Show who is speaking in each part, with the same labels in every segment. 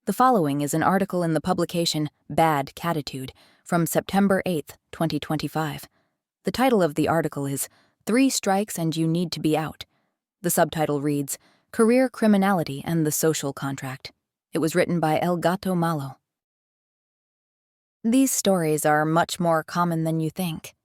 Speaker 1: The following is an article in the publication Bad Cattitude from September 8, 2025. The title of the article is 3 Strikes and You Need to Be Out. The subtitle reads, Career Criminality and the Social Contract. It was written by El Gato Malo. These stories are much more common than you think.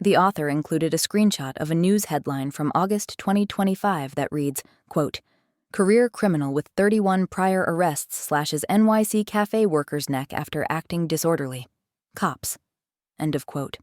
Speaker 1: The author included a screenshot of a news headline from August 2025 that reads, quote, Career criminal with 31 prior arrests slashes NYC cafe worker's neck after acting disorderly. Cops. End of quote.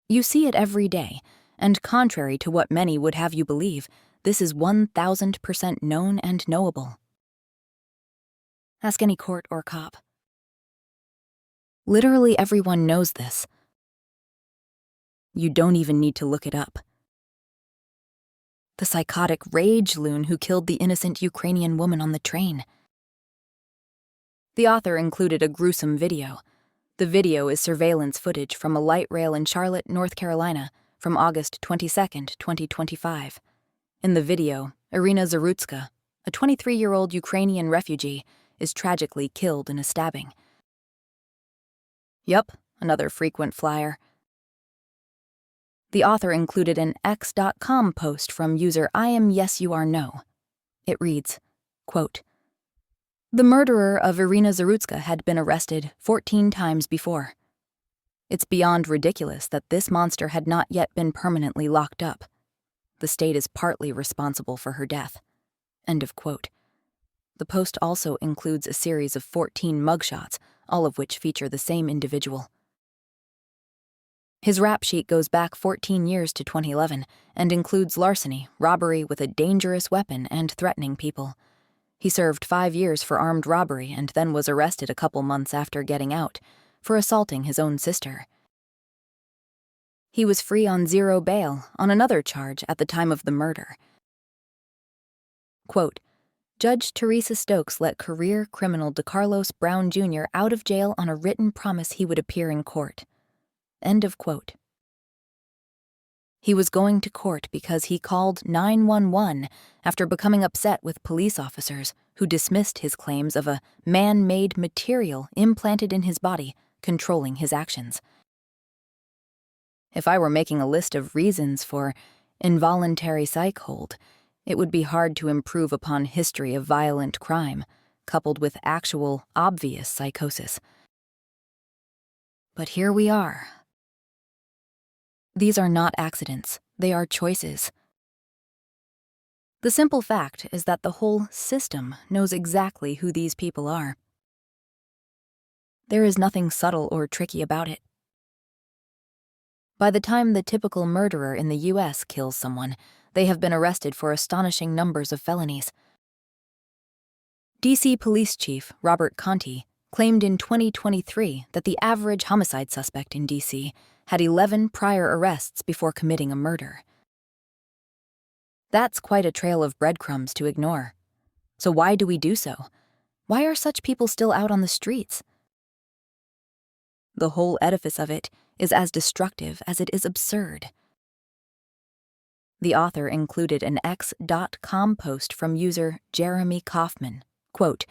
Speaker 1: You see it every day, and contrary to what many would have you believe, this is 1000% known and knowable. Ask any court or cop. Literally everyone knows this. You don't even need to look it up. The psychotic rage loon who killed the innocent Ukrainian woman on the train. The author included a gruesome video. The video is surveillance footage from a light rail in Charlotte, North Carolina, from August 22, 2025. In the video, Irina Zarutska, a 23-year-old Ukrainian refugee, is tragically killed in a stabbing. Yup, another frequent flyer. The author included an X.com post from user IamYesYouAreNo. It reads, quote, The murderer of Irina Zarutska had been arrested 14 times before. It's beyond ridiculous that this monster had not yet been permanently locked up. The state is partly responsible for her death. End of quote. The post also includes a series of 14 mugshots, all of which feature the same individual. His rap sheet goes back 14 years to 2011 and includes larceny, robbery with a dangerous weapon, and threatening people. He served 5 years for armed robbery and then was arrested a couple months after getting out for assaulting his own sister. He was free on zero bail on another charge at the time of the murder. Quote, Judge Teresa Stokes let career criminal DeCarlos Brown Jr. out of jail on a written promise he would appear in court. End of quote. He was going to court because he called 911 after becoming upset with police officers who dismissed his claims of a man-made material implanted in his body, controlling his actions. If I were making a list of reasons for involuntary psych hold, it would be hard to improve upon history of violent crime, coupled with actual, obvious psychosis. But here we are. These are not accidents, they are choices. The simple fact is that the whole system knows exactly who these people are. There is nothing subtle or tricky about it. By the time the typical murderer in the U.S. kills someone, they have been arrested for astonishing numbers of felonies. D.C. Police Chief Robert Conti claimed in 2023 that the average homicide suspect in D.C. had 11 prior arrests before committing a murder. That's quite a trail of breadcrumbs to ignore. So why do we do so? Why are such people still out on the streets? The whole edifice of it is as destructive as it is absurd. The author included an X.com post from user Jeremy Kaufman. Quote,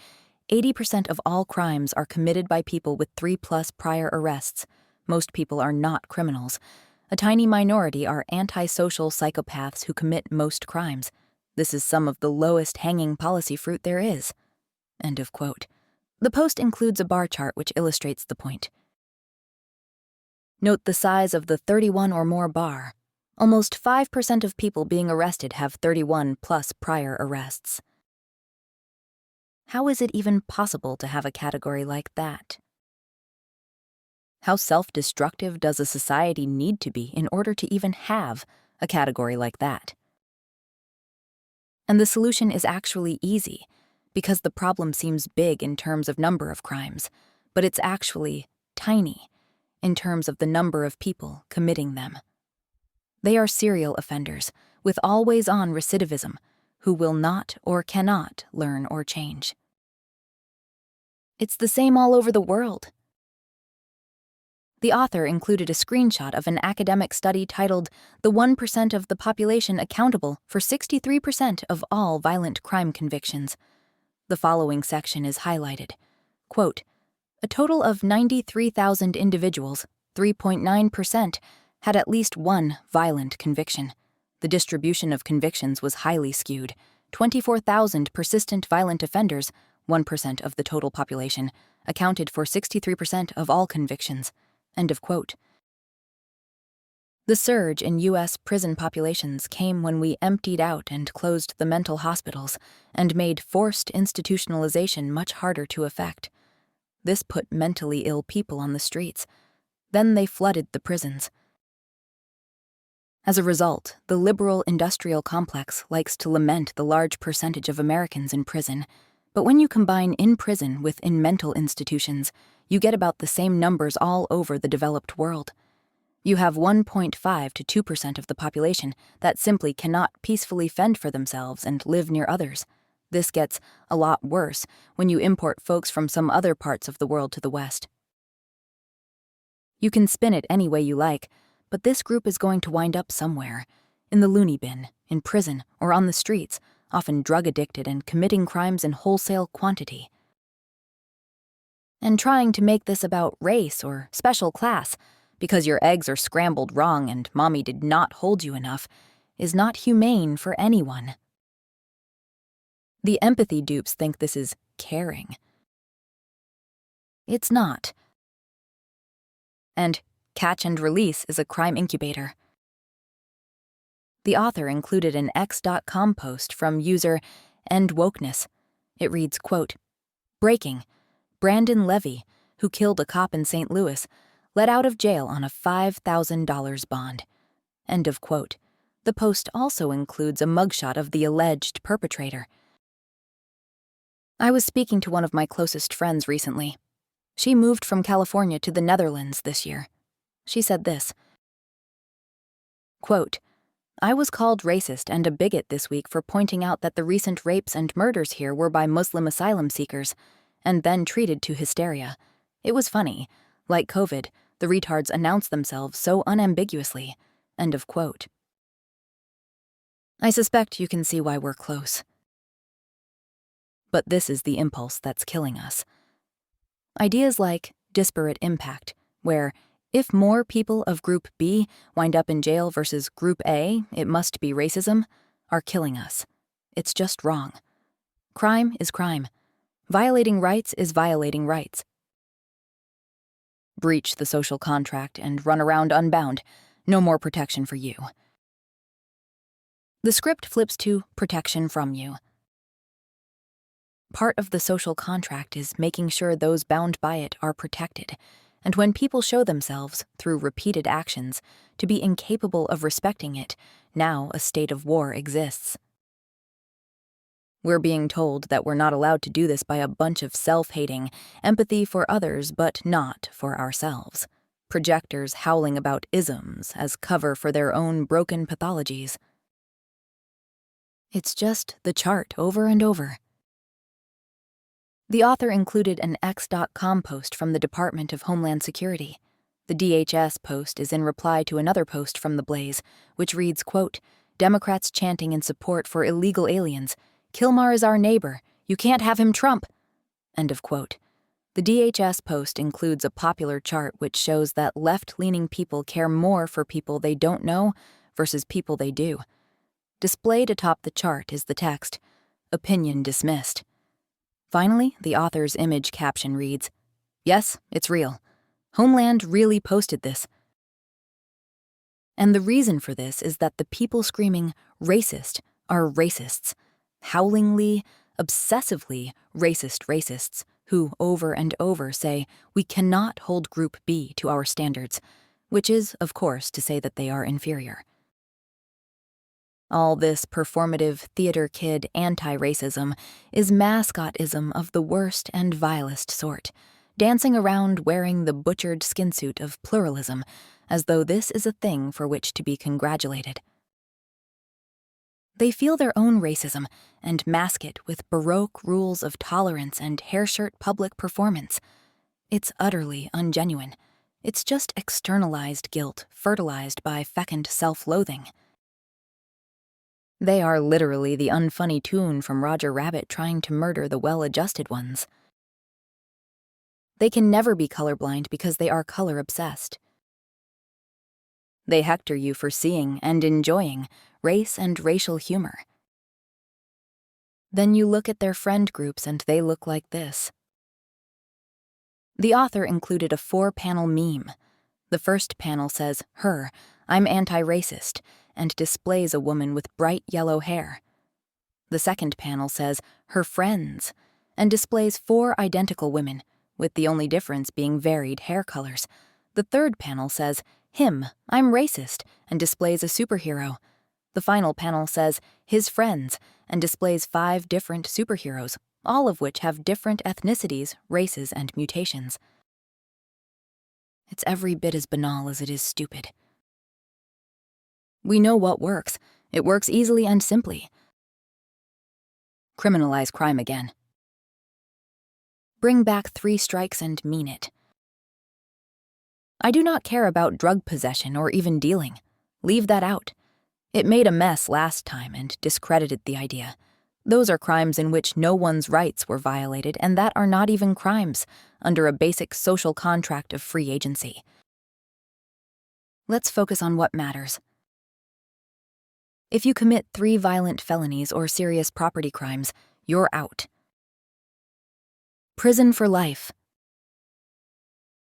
Speaker 1: 80% of all crimes are committed by people with 3+ prior arrests. Most people are not criminals. A tiny minority are antisocial psychopaths who commit most crimes. This is some of the lowest hanging policy fruit there is. End of quote. The post includes a bar chart which illustrates the point. Note the size of the 31 or more bar. Almost 5% of people being arrested have 31+ prior arrests. How is it even possible to have a category like that? How self-destructive does a society need to be in order to even have a category like that? And the solution is actually easy, because the problem seems big in terms of number of crimes, but it's actually tiny in terms of the number of people committing them. They are serial offenders with always-on recidivism who will not or cannot learn or change. It's the same all over the world. The author included a screenshot of an academic study titled The 1% of the Population Accountable for 63% of All Violent Crime Convictions, The following section is highlighted. Quote, a total of 93,000 individuals, 3.9%, had at least one violent conviction. The distribution of convictions was highly skewed. 24,000 persistent violent offenders, 1% of the total population, accounted for 63% of all convictions. End of quote. The surge in U.S. prison populations came when we emptied out and closed the mental hospitals and made forced institutionalization much harder to effect. This put mentally ill people on the streets. Then they flooded the prisons. As a result, the liberal industrial complex likes to lament the large percentage of Americans in prison. But when you combine in prison with in mental institutions, you get about the same numbers all over the developed world. You have 1.5 to 2% of the population that simply cannot peacefully fend for themselves and live near others. This gets a lot worse when you import folks from some other parts of the world to the West. You can spin it any way you like, but this group is going to wind up somewhere. In the loony bin, in prison, or on the streets, often drug-addicted and committing crimes in wholesale quantity. And trying to make this about race or special class, because your eggs are scrambled wrong and mommy did not hold you enough, is not humane for anyone. The empathy dupes think this is caring. It's not. And catch and release is a crime incubator. The author included an X.com post from user EndWokeness. It reads, quote, breaking. Brandon Levy, who killed a cop in St. Louis, let out of jail on a $5,000 bond. End of quote. The post also includes a mugshot of the alleged perpetrator. I was speaking to one of my closest friends recently. She moved from California to the Netherlands this year. She said this, quote, I was called racist and a bigot this week for pointing out that the recent rapes and murders here were by Muslim asylum seekers, and then treated to hysteria. It was funny. Like COVID, the retards announced themselves so unambiguously. End of quote. I suspect you can see why we're close. But this is the impulse that's killing us. Ideas like disparate impact, where if more people of Group B wind up in jail versus Group A, it must be racism, are killing us. It's just wrong. Crime is crime. Violating rights is violating rights. Breach the social contract and run around unbound. No more protection for you. The script flips to protection from you. Part of the social contract is making sure those bound by it are protected, and when people show themselves, through repeated actions, to be incapable of respecting it, now a state of war exists. We're being told that we're not allowed to do this by a bunch of self-hating, empathy for others but not for ourselves. Projectors howling about isms as cover for their own broken pathologies. It's just the chart over and over. The author included an X.com post from the Department of Homeland Security. The DHS post is in reply to another post from The Blaze, which reads, quote, Democrats chanting in support for illegal aliens. Kilmar is our neighbor. You can't have him Trump. End of quote. The DHS post includes a popular chart which shows that left-leaning people care more for people they don't know versus people they do. Displayed atop the chart is the text, opinion dismissed. Finally, the author's image caption reads, yes, it's real. Homeland really posted this. And the reason for this is that the people screaming racist are racists. Howlingly, obsessively racist racists who over and over say we cannot hold Group B to our standards, which is, of course, to say that they are inferior. All this performative theater kid anti-racism is mascotism of the worst and vilest sort, dancing around wearing the butchered skinsuit of pluralism as though this is a thing for which to be congratulated. They feel their own racism and mask it with Baroque rules of tolerance and hair-shirt public performance. It's utterly ungenuine. It's just externalized guilt fertilized by fecund self-loathing. They are literally the unfunny tune from Roger Rabbit trying to murder the well-adjusted ones. They can never be colorblind because they are color-obsessed. They hector you for seeing and enjoying race and racial humor. Then you look at their friend groups and they look like this. The author included a 4-panel meme. The first panel says, "Her, I'm anti-racist," and displays a woman with bright yellow hair. The second panel says, "Her friends," and displays 4 identical women, with the only difference being varied hair colors. The third panel says, "Him, I'm racist," and displays a superhero. The final panel says, "His friends," and displays 5 different superheroes, all of which have different ethnicities, races, and mutations. It's every bit as banal as it is stupid. We know what works. It works easily and simply. Criminalize crime again. Bring back 3 strikes and mean it. I do not care about drug possession or even dealing. Leave that out. It made a mess last time and discredited the idea. Those are crimes in which no one's rights were violated, and that are not even crimes, under a basic social contract of free agency. Let's focus on what matters. If you commit 3 violent felonies or serious property crimes, you're out. Prison for life.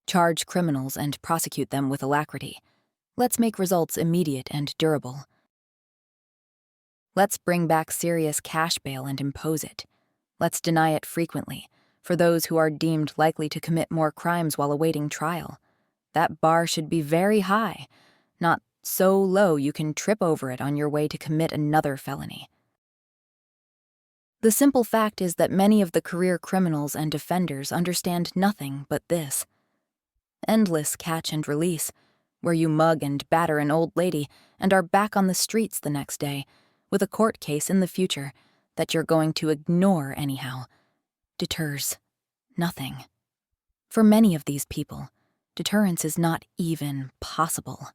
Speaker 1: Charge criminals and prosecute them with alacrity. Let's make results immediate and durable. Let's bring back serious cash bail and impose it. Let's deny it frequently, for those who are deemed likely to commit more crimes while awaiting trial. That bar should be very high, not so low you can trip over it on your way to commit another felony. The simple fact is that many of the career criminals and offenders understand nothing but this. Endless catch and release, where you mug and batter an old lady and are back on the streets the next day, with a court case in the future that you're going to ignore anyhow, deters nothing. For many of these people, deterrence is not even possible.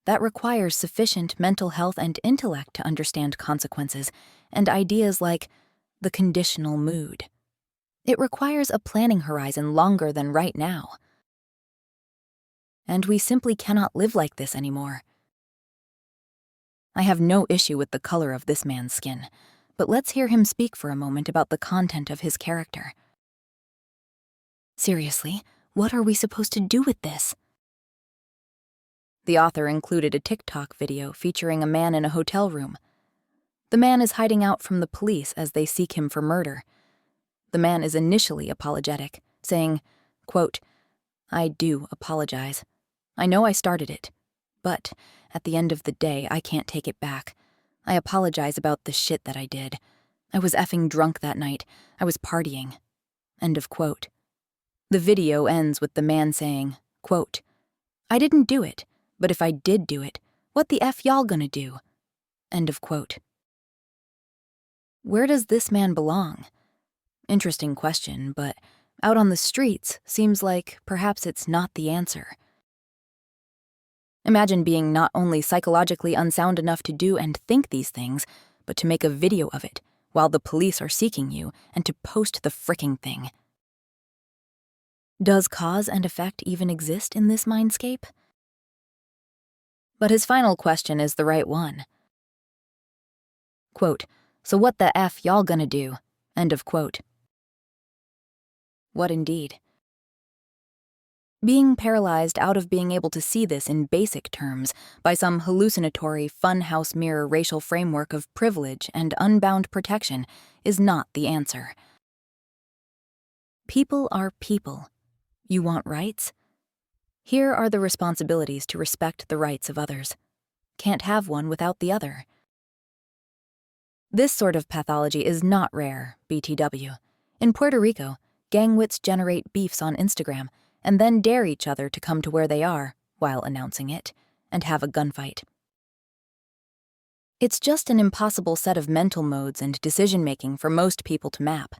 Speaker 1: That requires sufficient mental health and intellect to understand consequences and ideas like the conditional mood. It requires a planning horizon longer than right now. And we simply cannot live like this anymore. I have no issue with the color of this man's skin, but let's hear him speak for a moment about the content of his character. Seriously, what are we supposed to do with this? The author included a TikTok video featuring a man in a hotel room. The man is hiding out from the police as they seek him for murder. The man is initially apologetic, saying, quote, "I do apologize. I know I started it, but at the end of the day, I can't take it back. I apologize about the shit that I did. I was effing drunk that night. I was partying." End of quote. The video ends with the man saying, quote, "I didn't do it, but if I did do it, what the F y'all gonna do?" End of quote. Where does this man belong? Interesting question, but out on the streets seems like perhaps it's not the answer. Imagine being not only psychologically unsound enough to do and think these things, but to make a video of it while the police are seeking you and to post the fricking thing. Does cause and effect even exist in this mindscape? But his final question is the right one. Quote, "So what the F y'all gonna do?" End of quote. What indeed? Being paralyzed out of being able to see this in basic terms by some hallucinatory funhouse mirror racial framework of privilege and unbound protection is not the answer. People are people. You want rights? Here are the responsibilities to respect the rights of others. Can't have one without the other. This sort of pathology is not rare, BTW. In Puerto Rico, gang wits generate beefs on Instagram and then dare each other to come to where they are, while announcing it, and have a gunfight. It's just an impossible set of mental modes and decision-making for most people to map.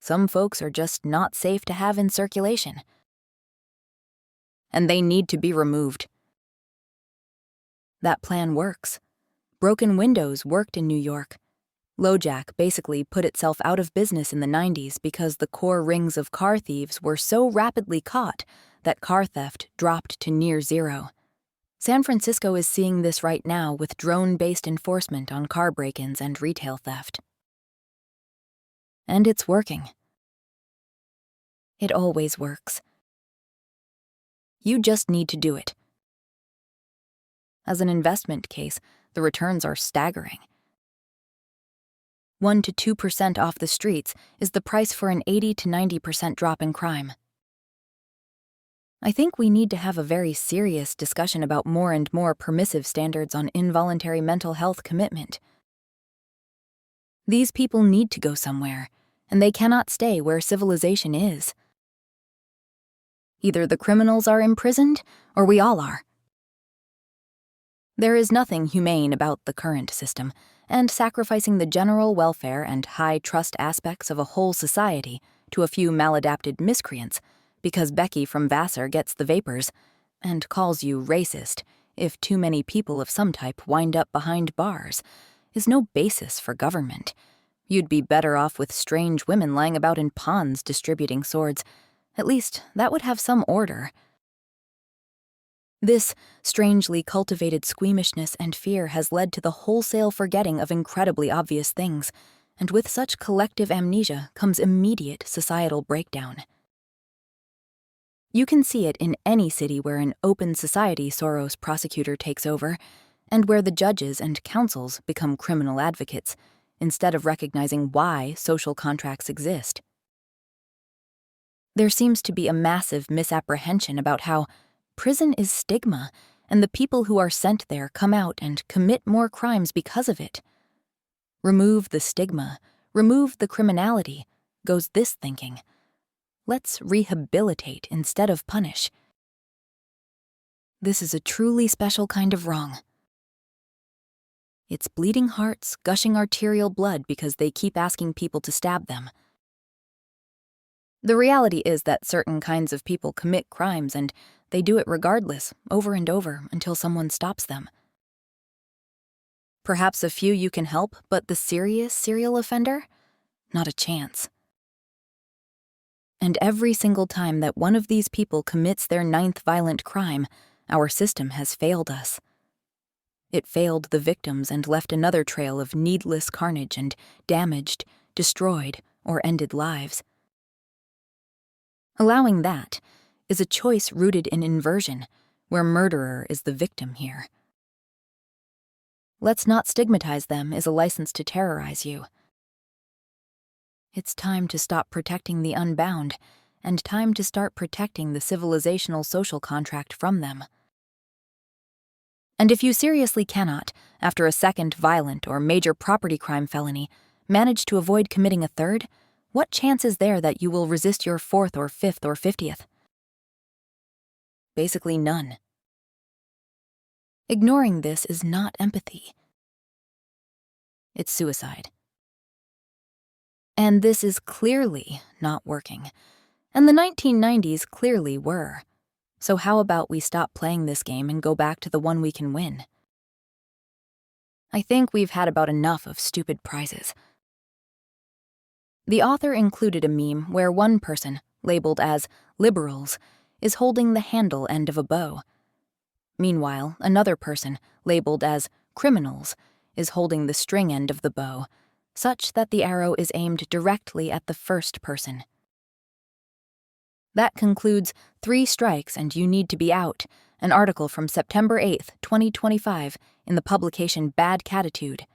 Speaker 1: Some folks are just not safe to have in circulation, and they need to be removed. That plan works. broken windows worked in New York. LoJack basically put itself out of business in the 90s because the core rings of car thieves were so rapidly caught that car theft dropped to near zero. San Francisco is seeing this right now with drone-based enforcement on car break-ins and retail theft. And it's working. It always works. You just need to do it. As an investment case, the returns are staggering. 1 to 2% off the streets is the price for an 80 to 90% drop in crime. I think we need to have a very serious discussion about more and more permissive standards on involuntary mental health commitment. These people need to go somewhere, and they cannot stay where civilization is. Either the criminals are imprisoned, or we all are. There is nothing humane about the current system, and sacrificing the general welfare and high trust aspects of a whole society to a few maladapted miscreants because Becky from Vassar gets the vapors and calls you racist if too many people of some type wind up behind bars is no basis for government. You'd be better off with strange women lying about in ponds distributing swords. At least that would have some order. This strangely cultivated squeamishness and fear has led to the wholesale forgetting of incredibly obvious things, and with such collective amnesia comes immediate societal breakdown. You can see it in any city where an open society Soros prosecutor takes over, and where the judges and counsels become criminal advocates, instead of recognizing why social contracts exist. There seems to be a massive misapprehension about how prison is stigma, and the people who are sent there come out and commit more crimes because of it. Remove the stigma, remove the criminality, goes this thinking. Let's rehabilitate instead of punish. This is a truly special kind of wrong. It's bleeding hearts gushing arterial blood because they keep asking people to stab them. The reality is that certain kinds of people commit crimes and they do it regardless, over and over, until someone stops them. Perhaps a few you can help, but the serious serial offender? Not a chance. And every single time that one of these people commits their 9th violent crime, our system has failed us. It failed the victims and left another trail of needless carnage and damaged, destroyed, or ended lives. Allowing that is a choice rooted in inversion, where murderer is the victim here. Let's not stigmatize them is a license to terrorize you. It's time to stop protecting the unbound, and time to start protecting the civilizational social contract from them. And if you seriously cannot, after a second violent or major property crime felony, manage to avoid committing a third, what chance is there that you will resist your 4th or 5th or 50th? Basically none. Ignoring this is not empathy. It's suicide. And this is clearly not working. And the 1990s clearly were. So how about we stop playing this game and go back to the one we can win? I think we've had about enough of stupid prizes. The author included a meme where one person, labeled as liberals, is holding the handle end of a bow. Meanwhile, another person, labeled as criminals, is holding the string end of the bow, such that the arrow is aimed directly at the first person. That concludes 3 Strikes and You Need to Be Out, an article from September 8th, 2025, in the publication Bad Cattitude.